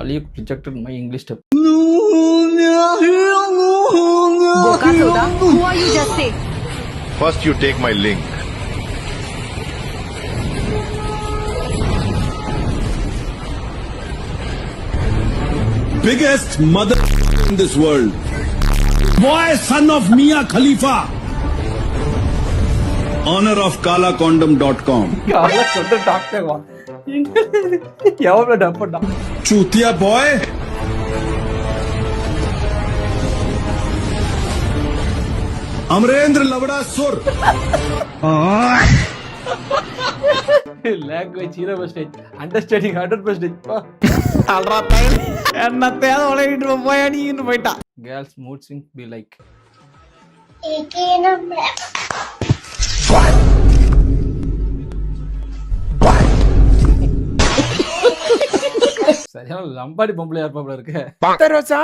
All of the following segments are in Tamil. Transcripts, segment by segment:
Kali rejected my English step. Boka Soda, who are you just say? First you take my link. Biggest mother in this world. Boy, son of Mia Khalifa. Honor of kalakondom.com. Kala Condom doctor wa. Yavlo dappa. Chutia boy. Amrendra Lavada Sur. Language 0%. Understanding 100%. alra pain ennathey olayittu poya nee innu poita Girls mood swing be like. சரியான லம்பாடி பொம்பளை யார் இருக்கு ரோசா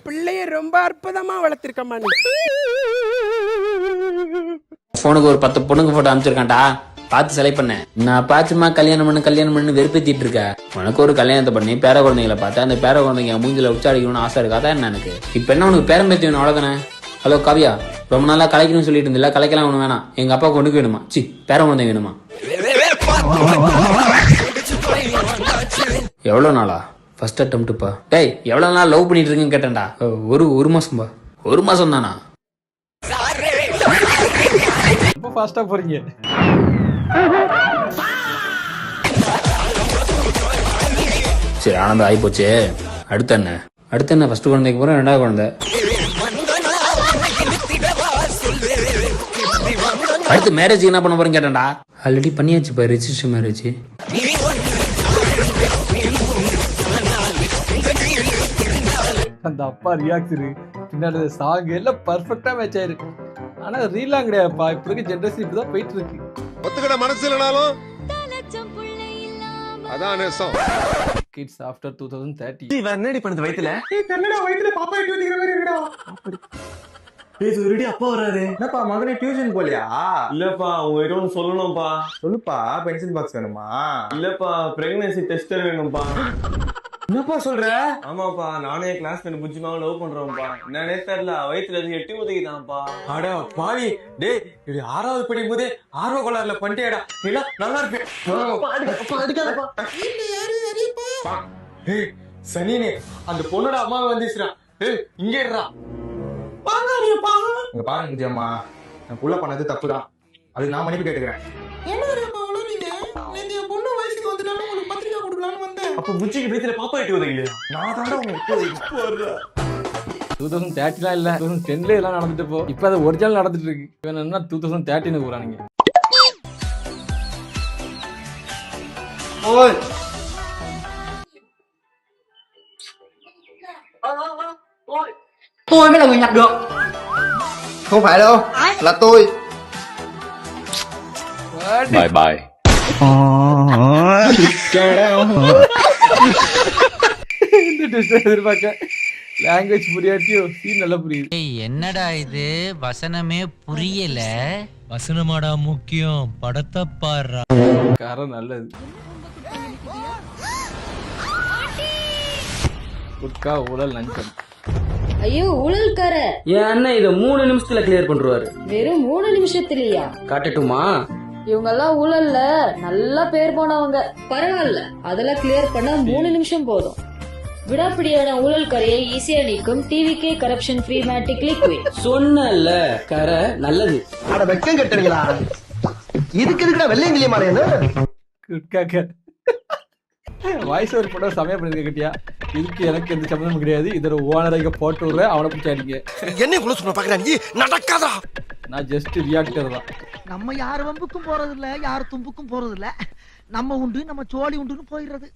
பிள்ளைய ரொம்ப அற்புதமா வளர்த்திருக்கமா நீ போனுக்கு ஒரு 10 பொண்ணுங்க போட்டோ அனுப்பிச்சிருக்கான்டா பார்த்து செலக்ட் பண்ணேன். நான் பாச்சுமா கல்யாணம் பண்ணு வெறுப்பேத்திட்டு இருக்க. உனக்கு ஒரு கல்யாணத்தை பண்ணி பேர குழந்தைங்களை பார்த்தா அந்த பேர குழந்தைங்க மூஞ்சில உச்சாடிக்கணும்னு ஆசை இருக்காதான் என்ன எனக்கு? இப்ப என்ன உனக்கு பேரம் பேத்தி வேணும் அவ்வளவுதானே? ஹலோ காவியா, ரொம்ப நாளா கலைக்கணும்னு சொல்லிட்டு இருந்தில்ல, கலைக்கலாம் ஒண்ணு வேணாம். எங்க அப்பா கொண்டுக்கு வேணுமா? சி பேர குழந்தை வேணுமா? எவ்வளவு நாளா ஃபர்ஸ்ட் அட்டெம்ப்ட்ப்பா? டேய் எவ்வளவு நாள் லவ் பண்ணிட்டு இருக்கேன்னு கேட்டேன்டா. ஒரு மாசம்பா. ஒரு மாசம் தானா? ரொம்ப ஃபாஸ்டா போறீங்க. சரி ஆனந்தம் ஆகி போச்சு. அடுத்து என்ன ஃபர்ஸ்ட் குழந்தைக்கு போறேன், ரெண்டாவது குழந்தை. அடுத்து மேரேஜ் என்ன பண்ண போறேன்னு கேட்டேன்டா. ஆல்ரெடி பண்ணியாச்சுப்பா ரெஜிஸ்டர் மேரேஜ். அந்த அப்பா ரியாக்ஷன் பின்னாடி சாங் எல்லாம் பர்ஃபெக்டா மேட்ச் ஆயிருக்கு. ஆனா ரீலாம் கிடையாதுப்பா. இப்ப இருக்க ஜெனரேஷன் இப்படிதான் போயிட்டு இருக்கு. ஒத்துக்கிட மனசு இல்லனாலும் அதான் நேசம். Kids after 2030. இவன் என்னடி பண்ணுது வயித்துல? கண்ணடா வயித்துல பாப்பா எட்டி ஊத்திக்கிற மாதிரி இருக்குடா. ஏய் சுருடி அப்பா வராரு. என்னப்பா மகனே டியூஷன் போலியா? இல்லப்பா உங்ககிட்ட ஒன்று சொல்லணும்ப்பா. சொல்லுப்பா, பென்சில் பாக்ஸ் வேணுமா? இல்லப்பா பிரெக்னன்சி டெஸ்டர் வேணும்ப்பா. என்னப்பா சொல்ற? ஆமாப்பா நானே கிளாஸ் பண்ணி புஜ்ஜிமாவை லவ் பண்றோம்ப்பா. என்னன்னே தெரியல, வயிற்றுல இருந்து எட்டி ஊத்திக்கிட்டான்ப்பா. அட பாவி, டேய் இது 6வது படிக்கும் போதே ஆர்வ கோளாறுல பண்ணிட்டேடா. இல்ல நல்லா இருக்கு. ஏய் சனினே, அந்த பொண்ணோட அம்மா வந்துச்சுடா. ஏய் இங்க இருடா. இங்க பாருங்க விஜயம்மா, நான் புள்ள பண்ணது தப்புதான். அதுக்கு நான் மன்னிப்பு கேட்டுக்கிறேன். அப்ப புச்சிக்கு பேத்துல பாப்பா எட்டி ஊதிங்க. நான் தாண்டா உங்களுக்கு 2030 இல்ல 2010 எல்லாம் நடந்துட்டு போ. இப்ப அது ஒரிஜினல் நடந்துட்டு இருக்கு. இவன் என்ன 2013 கூறானுங்க. Ôi. Tôi mới là người nhặt được. Không phải đâu, là tôi. Bye bye. இந்த டெஸ்ட் எதிர்பார்க்க லாங்குவேஜ் புரியாட்டியோ சீன் நல்லா புரியுது. என்னடா இது வசனமே புரியல. வசனமாடா முக்கியம், படத்தை பாடுறா. காரம் நல்லது. குட்கா ஊழல் லஞ்சம். ஐயோ ஊழல்கார என் அண்ணன் இதை 3 நிமிஷத்துல கிளியர் பண்றாரு. வெறும் 3 நிமிஷத்துலயா? காட்டட்டுமா? இவங்க எல்லாம் ஊழல்ல நல்லா பேர் போனவங்க. பரவாயில்ல, அதெல்லாம் கிளியர் பண்ண 3 நிமிஷம் போதும். விடாப்பிடியான ஊழல்காரையை ஈஸியா நீக்கும் டிவிகே கரப்ஷன் ஃப்ரீ மேட்டிக் லிக்விட். சொன்னல கரை நல்லது. அட வெக்கம் கட்டுறீங்களா? இதுக்கு எதுக்குடா வெள்ளையங்கிலிய மாறேன்னு? குட்காக்க வாய்ஸ் ஓவர் போட சமயம் பண்ணிருக்க கட்டியா. இதுக்கு எனக்கு எந்த சம்பந்தமும் கிடையாது. இதோட ஓனரைக்க போட்டு விடுறேன், அவனை பிடிச்சி அடிங்க. என்ன குள்ள சொல்ல பாக்குறா நீ? நடக்காதா? நான் ஜஸ்ட் ரியாக்டர் தான். நம்ம யார் வம்புக்கும் போறது இல்ல, யார் தும்புக்கும் போறது இல்ல. நம்ம உண்டு, நம்ம சோழி உண்டுன்னு போயிடுறது.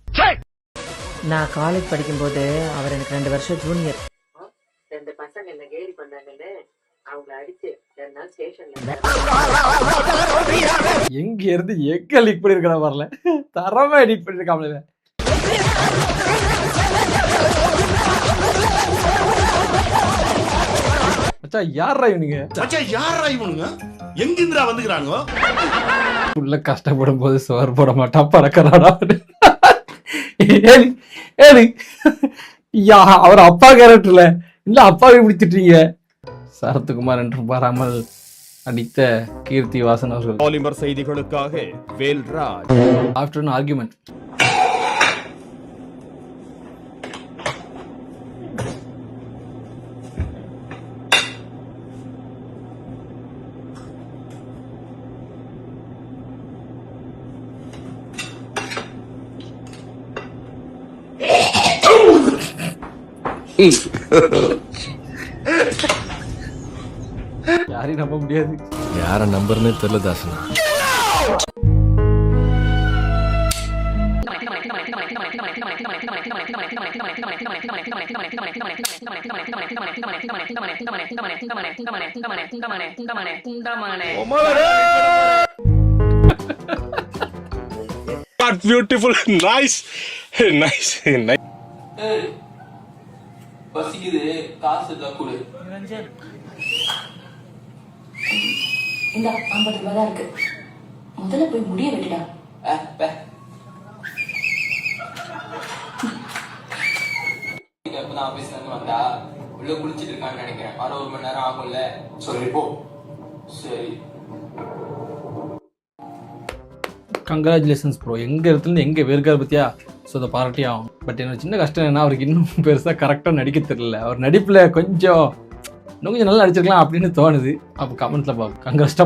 நான் காலேஜ் படிக்கும்போது அவர் எனக்கு 2 வருஷம் ஜூனியர். 2 பசங்க என்ன கேலி பண்ணாங்கன்னு அவங்கள அடிச்சு 2 நாள் ஸ்டேஷன்ல. எங்க இருந்து எங்க லீக் பண்ணிருக்கா வரல, தரமா எடிட் பண்ணிருக்காமல. மச்சான் யாரா இவனுங்க? மச்சான் யாரா இவனுங்க? எங்க இந்திரா வந்துக்கறானுங்க? உள்ள கஷ்டப்படும் போது சோறு போட மாட்டான் பறக்கறாடா. ஏடி யா அவர் அப்பா கேரக்டர்ல இல்ல அப்பாவை பிடிச்சிட்டீங்க. சரத்குமார் என்று பாராமல் அடித்த கீர்த்தி வாசன் அவர்கள். பாலிமர் செய்திகளுக்காக வேல்ராஜ். After an argument. யாரையும் நம்ப முடியாது. யார நம்பர்னே தெரியல தாசனா. பியூட்டிஃபுல். Nice nice nice. பசிக்குது, காசு தான் கொடு. இந்த 50 ரூபாய் தான் இருக்கு, முதல்ல போய் முடிய வெட்டிடா. எப்பதான் ஆபீஸ்ல இருந்து வந்தா உள்ள குளிச்சிட்டு இருக்கான்னு நினைக்கிறேன். 1 மணி நேரம் ஆகும்ல. சரி போ. சரி கங்க்ராச்சுலேஷன்ஸ் ப்ரோ. எங்க இடத்துல எங்க வேர்க்கார் பத்தியா. ஸோ அதை பாராட்டி ஆகும். பட் என்னோட சின்ன கஷ்டம் என்ன, அவருக்கு இன்னும் பெருசாக கரெக்டாக நடிக்க தெரியல. அவர் நடிப்பில் கொஞ்சம் இன்னும் கொஞ்சம் நல்லா நடிச்சிருக்கலாம் அப்படின்னு தோணுது. அப்போ கமெண்ட்ஸில் பார்ப்போம். கங்க்ராஸ்டா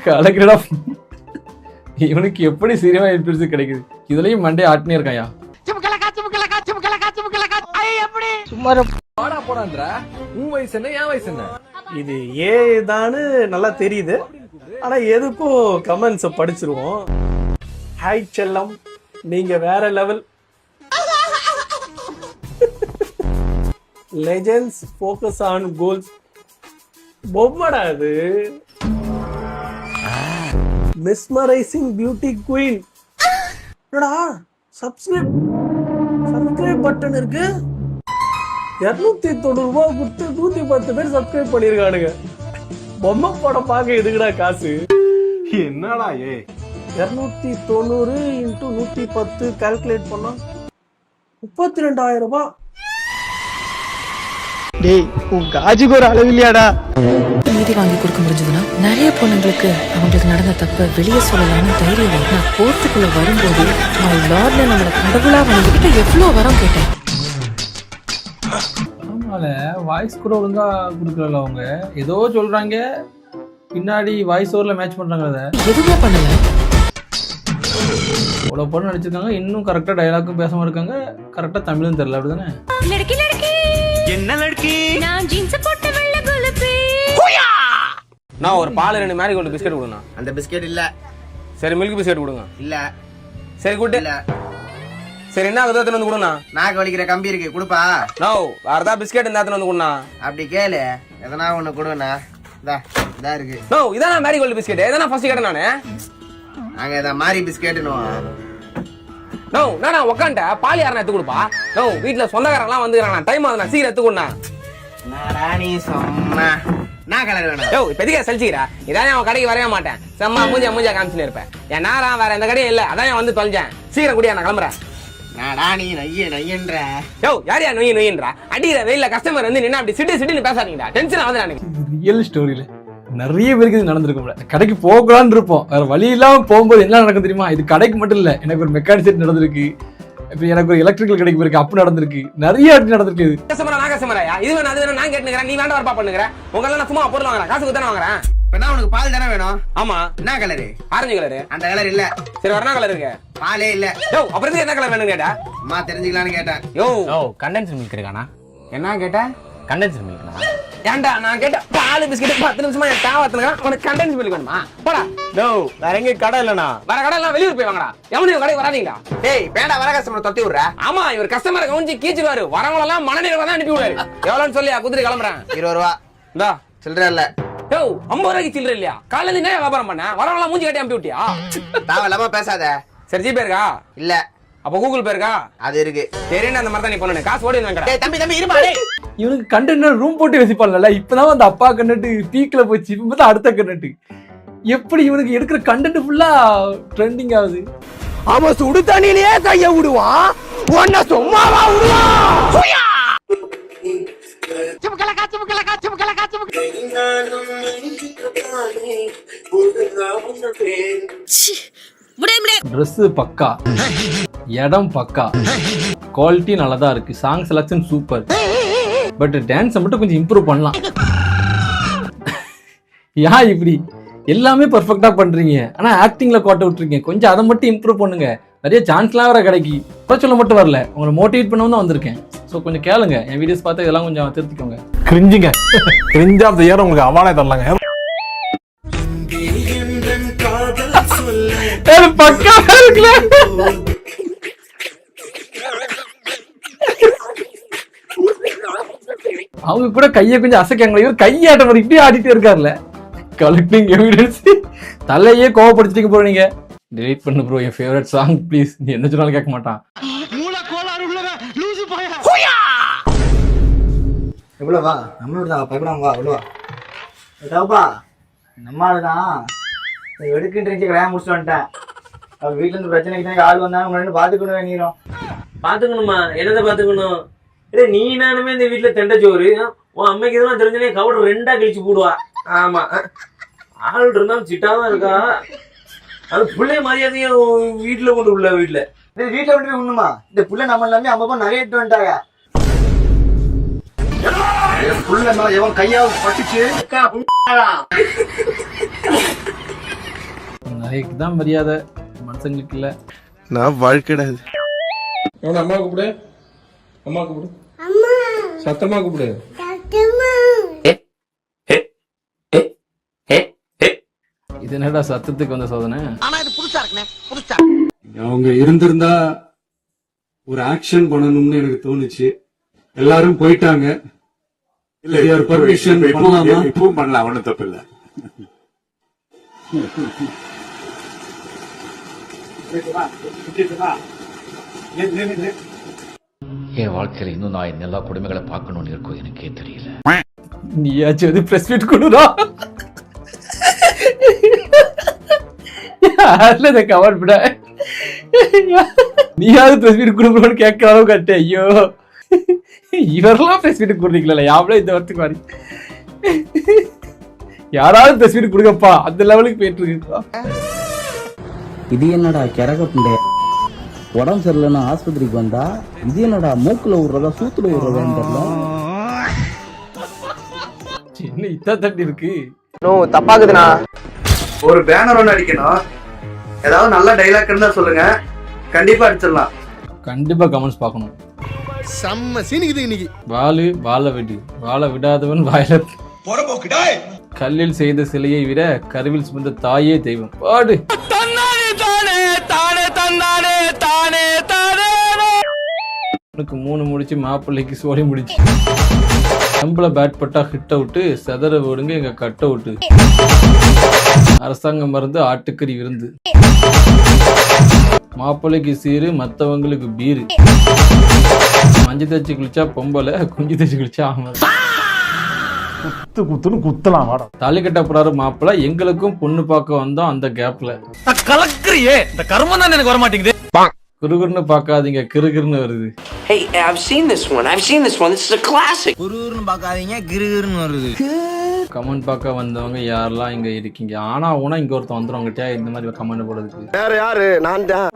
கலக்கிறடா. இவனுக்கு எப்படி சினிமா எக்ஸ்பீரியன்ஸ் கிடைக்குது. இதுலயும் மண்டே ஆட்டினே இருக்காயா. சும்மா போடான்றா. உன் வயசு என்ன, என் வயசு என்ன? இது ஏதான்னு நல்லா தெரியுது. ஆனா எதுக்கும் கமெண்ட்ஸ படிச்சிருவோம். ஹாய் செல்லம், நீங்க வேற level. Legends focus on goals. பொம்மடா அது. Mesmerising beauty queen. என்னடா சப்ஸ்கிரைப் பட்டன் இருக்கு. 290 ரூபாய் கொடுத்து 110 பேர் சப்ஸ்கிரைப் பண்ணிருக்கானுங்க. பொம்மை படம் பார்க்க எதுக்குடா காசு? என்னடா 290 × 110 கால்குலேட் பண்ணா 32,000 ரூபாய். டேய் உன் காஜுக்கு ஒரு அளவு இல்லையாடா? நீதி வாங்கி கொடுக்க முடிஞ்சதுன்னா நிறைய பொண்ணுங்களுக்கு அவங்களுக்கு நடந்த தப்ப வெளியே சொல்லலாம்னு தைரியம். நான் கோர்ட்டுக்குள்ள வரும்போது அவன் லார்ட்ல நம்மளை கடவுளா வந்துகிட்ட எவ்வளவு வரம் கேட்டேன். ஆமால வாய்ஸ் கூட ஒழுங்கா கொடுக்கல. அவங்க ஏதோ சொல்றாங்க, பின்னாடி வாய்ஸ் ஓவர்ல மேட்ச் பண்றாங்க. அதை எதுவுமே பண்ணல. அவ்வளோ பொண்ணு நடிச்சிருக்காங்க, இன்னும் கரெக்டாக டைலாக்கும் பேசாம இருக்காங்க. கரெக்டாக தமிழும் தெரியல. அப்படிதானே? என்ன லட்கி? நான் ஜீன்ஸ் போட்ட வெள்ளை குலப்பி. நான் ஒரு பால் 2 மேரி கோல்டு பிஸ்கட் கொடுங்க. அந்த பிஸ்கெட் இல்ல. சரி மில்க் பிஸ்கட் கொடுங்க. இல்ல. சரி குட். இல்ல. சரி என்ன ஆகுது வந்து கொடுங்க. நாக்கு வலிக்கிற கம்பி இருக்கு, குடுப்பா. நோ வேறதா பிஸ்கட் இந்த வந்து கொடுங்க. அப்படி கேளு, எதனா ஒண்ணு கொடுண்ணா. இதா இருக்கு. நோ இதான் மேரி கோல்டு பிஸ்கட். எதனா ஃபர்ஸ்ட் கேட்டேன் நானு. நாங்க இத மாரி பிஸ்கெட்னு. நோ நான் உட்காந்துட்ட பால் யாரா எடுத்து கொடுப்பா. நோ வீட்டுல சொந்தக்காரங்களாம் வந்துக்கிறாங்க. டைம் ஆகுது, சீக்கிரம் எடுத்து கொடுண்ணா. நானே சொன்னா நான் கலர் வேணும். யோ இப்ப எதுக்கே சலிச்சிக்கிறா? இதானே அவன் கடைக்கு வரவே மாட்டேன். செம்மா மூஞ்சா காமிச்சுன்னு இருப்பேன். என் நேரம் வேற எந்த கடையும் இல்ல. அதான் வந்து தொலைஞ்சேன். சீக்கிரம் குடியா, நான் கிளம்புறேன். நாடா நீ நையன்ற. யோ யாரையா நொய்யன்றா? அடிக்கிற வெயில கஸ்டமர் வந்து நின்னா அப்படி சிட்டு பேசாதீங்கடா. டென்ஷன் ஆகுது எனக்கு. ரியல் ஸ்டோரியில நிறைய பேருக்கு இது நடந்திருக்கும். கடைக்கு போகலான்னு இருப்போம், வேற வழி இல்லாம போகும்போது என்ன நடக்கும் தெரியுமா? இது கடைக்கு மட்டும் இல்ல, எனக்கு ஒரு மெக்கானிக் செட் நடந்திருக்கு, இப்ப எனக்கு ஒரு எலக்ட்ரிக்கல் கடைக்கு போயிருக்கு, அப்படி நடந்திருக்கு. நிறைய நடந்திருக்கு. இது கஸ்டமரா நான் கஸ்டமரா? இது வேணும் அது வேணும் நான் கேட்டுக்கிறேன். நீ வேண்டாம் வரப்பா பண்ணுகிற. உங்களெல்லாம் நான் சும்மா பொருள் வாங்குறேன், காசுக்கு தானே வாங்குறேன். இப்ப உனக்கு பால் தானே வேணும்? ஆமா. என்ன கலரு? Orange colour. அந்த கலர் இல்ல. சரி வரணா கலர் இருக்கு. பாலே இல்ல. யோ அப்புறம் என்ன கலர் வேணும் கேட்டா? அம்மா தெரிஞ்சுக்கலான்னு கேட்டேன். யோ கண்டென்ஸ்ட் மில்க் இருக்கானா? என்ன கேட்டா? கண்டென்ஸ்ட் மில்க்னா? ஏன்டா நான் கேட்ட பால் பிஸ்கட் 10 நிமிஷமா என் தாவத்துங்க. உனக்கு கண்டென்ஸ்ட் மில்க் வேணுமா? போடா. நோ வேற எங்க கடை இல்லனா? வேற கடை எல்லாம் வெளியூர் போய் வாங்கடா. எவனையும் கடைக்கு வராதீங்கடா. டேய் வேண்டா, வர கஸ்டமர் தொத்தி விடுற. ஆமா இவர் கஸ்டமரை கவுஞ்சி கீச்சிடுவாரு. வரவங்க எல்லாம் மனநிறைவா தான் அனுப்பி விடுவாரு. எவ்வளவுன்னு சொல்லி குதிரை கிளம்புறேன். 20 ரூபா. இந்தா சில்லற இல்ல. யோ 50 ரூபாய்க்கு சில்லற இல்லையா? காலையில என்ன வியாபாரம் பண்ண? வரவங்க எல்லாம் மூஞ்சி கட்டி அனுப்பி விட்டியா? தாவலாம பேசாத. சரி ஜிபே இருக்கா? இல்ல. அப்ப கூகுள் பே இருக்கா? அது இருக்கு. சரின்னு அந்த மாதிரி தான் நீ பண்ணு. காசு ஓடி வாங்கடா. டேய் தம்பி இருப்பா. டேய் இவனுக்கு கண்டென்ட் ரூம் போட்டு வச்சுப்பான்ல. இப்பதான் அந்த அப்பா கண்டென்ட் பீக்ல போச்சு, இப்பதான் அடுத்த கண்டென்ட். எப்படி இவனுக்கு எடுக்கிற கண்டென்ட் ஃபுல்லா ட்ரெண்டிங் ஆகுது. அவன் சுடு தண்ணியிலேயே கைய விடுவான், உன்னை சும்மாவா விடுவான்? ட்ரெஸ் பக்கா, இடம் பக்கா, குவாலிட்டி நல்லதா இருக்கு, சாங் செலக்ஷன் சூப்பர். பட் டான்ஸை மட்டும் கொஞ்சம் இம்ப்ரூவ் பண்ணலாம். ஏன் இப்படி எல்லாமே பர்ஃபெக்டா பண்றீங்க, ஆனா ஆக்டிங்ல கோட்டை விட்டுருக்கீங்க. கொஞ்சம் அதை மட்டும் இம்ப்ரூவ் பண்ணுங்க. நிறைய சான்ஸ்லாம் வர கிடைக்கி. சொல்ல மட்டும் வரல, உங்களை மோட்டிவேட் பண்ணவும் தான் வந்திருக்கேன். ஸோ கொஞ்சம் கேளுங்க, என் வீடியோஸ் பார்த்து இதெல்லாம் கொஞ்சம் திருத்திக்கோங்க. கிரிஞ்சுங்க, கிரிஞ்ச் ஆஃப் தி இயர் உங்களுக்கு அவார்டே தரலாங்க. பக்கா இருக்குல்ல. அவங்க கூட கையை கொஞ்சம் அசைக்காங்களே, இவர் கையாட்ட மாதிரி இப்படியே ஆடிட்டே இருக்காருல்ல. Collecting evidence. தலையே கோவப்படுத்திட்டு போறீங்க. டெலீட் பண்ணு bro, N favourite song please. நீ என்ன சொன்னாலும் கேட்க மாட்டான். எவ்வளோவா நம்மளோட தான் பயப்படாம வா. எவ்வளோவா நம்மளுதான் எடுக்கின்றீங்க. கல்யாணம் முடிச்சுட்டு வந்துட்டேன். அவர் வீட்டுல இருந்து பிரச்சனைக்கு ஆள் வந்தாங்க, முன்னாடி பாத்துக்கணும். வேணிரும் பாத்துக்கணுமா? என்னதை பாத்துக்கணும்? இல்லை நீ நானுமே இந்த வீட்டுல தெண்டச்சோறு, உன் அம்மைக்கு இதெல்லாம் தெரிஞ்சனே கவுடர் 2 கிழிச்சு போடுவா. ஆமா, ஆள் இருந்தாலும் சிட்டாதான் இருக்கா. அது பிள்ளை மரியாதையும் வீட்டுல கொண்டு உள்ள வீட்டுல வீட்டுல விட்டு ஒண்ணுமா? இந்த புள்ள நம்ம எல்லாமே அம்மா நிறைய எடுத்து வந்துட்டாங்க. புள்ள எவன் கையாவது பட்டுச்சு நகைக்கு தான் மரியாதை, மனுஷங்களுக்கு இல்ல. நான் வாழ்க்கைடாது. அம்மா கூப்பிடு, அம்மா கூப்பிடு, சத்தமா கூப்பிடு. இது என்னடா சத்தத்துக்கு வந்த சோதனை? ஆனா இது புதுசா இருக்குனே, புதுசா. அவங்க இருந்திருந்தா ஒரு ஆக்ஷன் பண்ணணும்னு எனக்கு தோணுச்சு. எல்லாரும் போயிட்டாங்க. இல்ல பர்மிஷன் பண்ணலாமா? இப்பவும் பண்ணலாம், ஒன்னும் தப்பு இல்ல. என் வாழ்க்கையில இன்னும் நான் எல்லா குடும்பங்களை பார்க்கணும்னு இருக்கோ எனக்கே தெரியல. நீயாச்சும் வந்து பிரஸ் மீட் கொடுடா. யாருல இதை கவர் விட, நீயாவது பிரஸ் மீட் கொடுக்கணும்னு கேட்கிற அளவு கட்டே. ஐயோ, இவரெல்லாம் பிரஸ் மீட் கொடுறீங்களா? யாவளோ இந்த வாரத்துக்கு மாதிரி யாராவது பிரஸ் மீட் கொடுங்கப்பா, அந்த லெவலுக்கு போயிட்டு இருக்கா. இது என்னடா கிறக புண்டை, உடம்பு சரியில்லைன்னா ஆஸ்பத்திரிக்கு வந்தா இது என்னடா மூக்குல விடுறதா சூத்துல விடுறதான்னு தெரியல. சின்ன இத்தா தட்டி இருக்கு. தப்பாக்குதுண்ணா. ஒரு பேனர் ஒன்று அடிக்கணும். ஏதாவது நல்ல டைலாக் இருந்தா சொல்லுங்க, கண்டிப்பா அடிச்சிடலாம். கண்டிப்பா கமெண்ட்ஸ் பார்க்கணும். செம்ம சீனிக்குது இன்னைக்கு. வாழ விடு, வாழ விடாதவன் வாயில கல்லில் செய்த சிலையை விட கருவில் சுமந்த தாயே தெய்வம். பாடு. உனக்கு 3 முடிச்சு, மாப்பிள்ளைக்கு சோழி முடிச்சு. நம்மள பேட் பட்டா ஹிட் அவுட்டு, செதற விடுங்க எங்க கட் அவுட்டு. அரசாங்கம் மருந்து ஆட்டுக்கறி விருந்து. மாப்பிள்ளைக்கு சீரு, மத்தவங்களுக்கு பீரு. மஞ்சள் தேய்ச்சி குளிச்சா பொம்பளை, குஞ்சு தேய்ச்சி குளிச்சா ஆமா. குத்துன்னு குத்தலாம் வாடா. தாலி கட்ட போறாரு மாப்பிள்ளை, எங்களுக்கும் பொண்ணு பார்க்க வந்தோம். அந்த கேப்ல கலக்குறியே, இந்த கர்மம் தான் எனக்கு வர மாட்டேங்குது. குறுகுறுன்னு பார்க்காதீங்க, கிறுகிறுன்னு வருது. Hey, I've seen this one. This is a classic. குருன்னு பார்க்காதீங்க, கிருகிருன்னு வருது. கமெண்ட் பார்க்க வந்தவங்க யாரெல்லாம் இங்க இருக்கீங்க? ஆனா ஊனா இங்க ஒருத்தன் வந்துடும். இந்த மாதிரி கமெண்ட் போடுறதுக்கு வேற யாரு? நான் தான்.